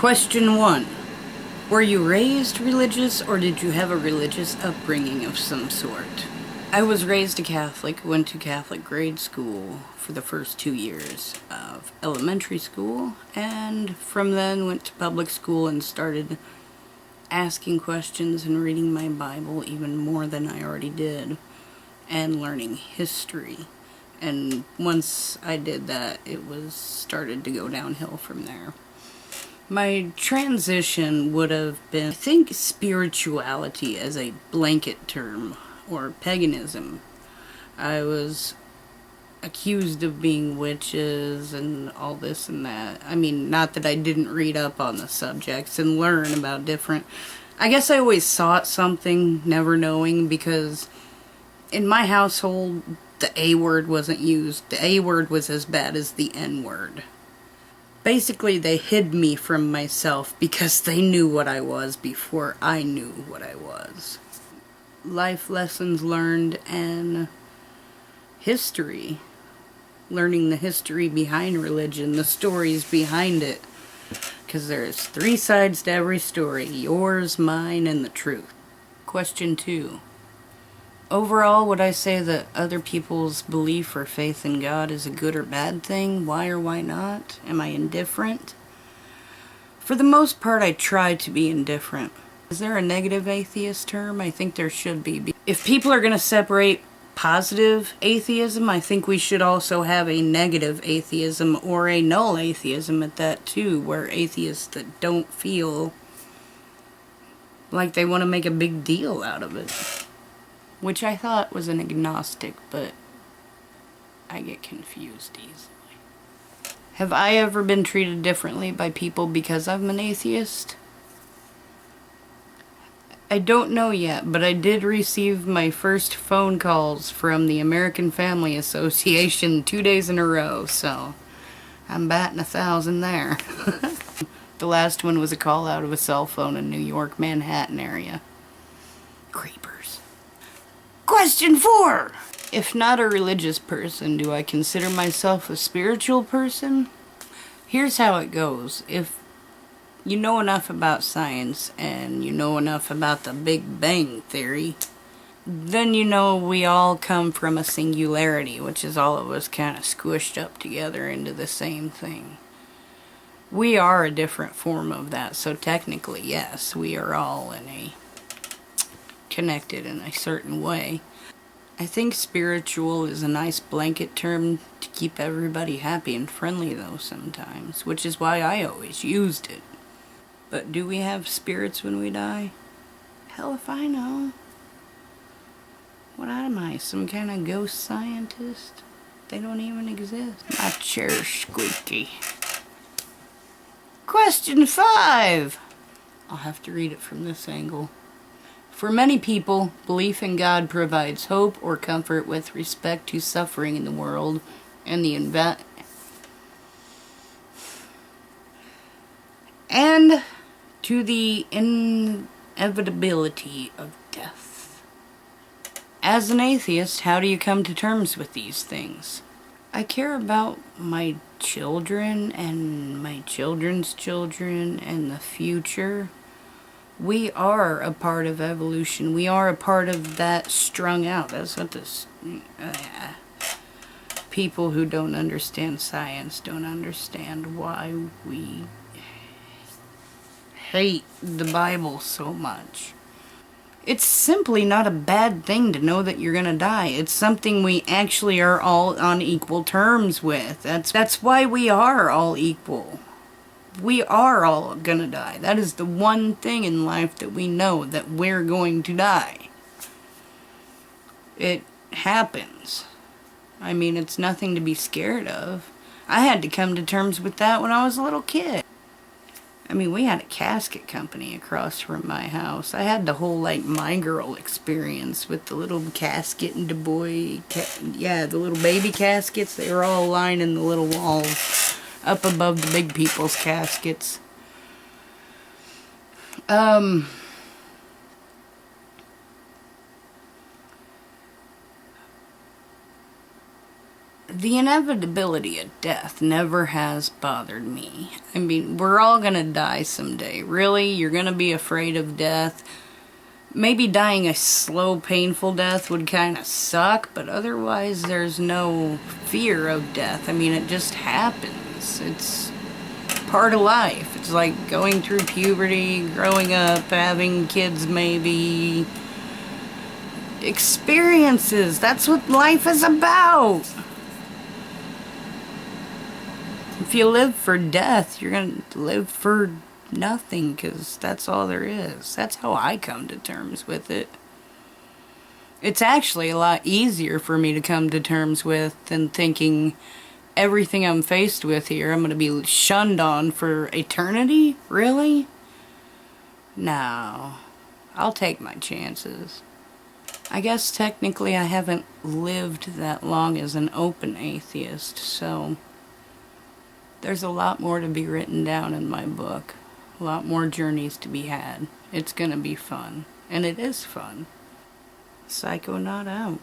Question 1. Were you raised religious, or did you have a religious upbringing of some sort? I was raised a Catholic, went to Catholic grade school for the first 2 years of elementary school, and from then went to public school and started asking questions and reading my Bible even more than I already did, and learning history. And once I did that, it started to go downhill from there. My transition would have been, I think, spirituality as a blanket term, or paganism. I was accused of being witches and all this and that. I mean, not that I didn't read up on the subjects and learn about different... I guess I always sought something, never knowing, because in my household, the A word wasn't used. The A word was as bad as the N word. Basically, they hid me from myself because they knew what I was before I knew what I was. Life lessons learned and history. Learning the history behind religion, the stories behind it. Because there's 3 sides to every story. Yours, mine, and the truth. Question 2. Overall, would I say that other people's belief or faith in God is a good or bad thing? Why or why not? Am I indifferent? For the most part, I try to be indifferent. Is there a negative atheist term? I think there should be. If people are going to separate positive atheism, I think we should also have a negative atheism or a null atheism at that too, where atheists that don't feel like they want to make a big deal out of it. Which I thought was an agnostic, but I get confused easily. Have I ever been treated differently by people because I'm an atheist? I don't know yet, but I did receive my first phone calls from the American Family Association 2 days in a row, so I'm batting 1,000 there. The last one was a call out of a cell phone in New York, Manhattan area. Creepers. Question 4! If not a religious person, do I consider myself a spiritual person? Here's how it goes. If you know enough about science, and you know enough about the Big Bang Theory, then you know we all come from a singularity, which is all of us kind of squished up together into the same thing. We are a different form of that, so technically, yes, we are all connected in a certain way. I think spiritual is a nice blanket term to keep everybody happy and friendly though sometimes, which is why I always used it. But do we have spirits when we die? Hell if I know. What am I, some kind of ghost scientist? They don't even exist. My chair's squeaky. Question 5! I'll have to read it from this angle. For many people, belief in God provides hope or comfort with respect to suffering in the world and the to the inevitability of death. As an atheist, how do you come to terms with these things? I care about my children and my children's children and the future. We are a part of evolution. We are a part of that strung out. That's what this... people who don't understand science don't understand why we hate the Bible so much. It's simply not a bad thing to know that you're gonna die. It's something we actually are all on equal terms with. That's why we are all equal. We are all gonna die. That is the one thing in life that we know, that we're going to die. It happens. I mean, it's nothing to be scared of. I had to come to terms with that when I was a little kid. I mean, we had a casket company across from my house. I had the whole, My Girl experience with the little casket and the the little baby caskets. They were all lining the little walls up above the big people's caskets. The inevitability of death never has bothered me. I mean, we're all gonna die someday. Really? You're gonna be afraid of death? Maybe dying a slow, painful death would kind of suck, but otherwise there's no fear of death. I mean, it just happens. It's part of life. It's like going through puberty, growing up, having kids maybe. Experiences. That's what life is about. If you live for death, you're going to live for nothing, because that's all there is. That's how I come to terms with it. It's actually a lot easier for me to come to terms with than thinking everything I'm faced with here I'm going to be shunned on for eternity? Really? No. I'll take my chances. I guess technically I haven't lived that long as an open atheist, so there's a lot more to be written down in my book. A lot more journeys to be had. It's gonna be fun. And it is fun. Psychonaut out.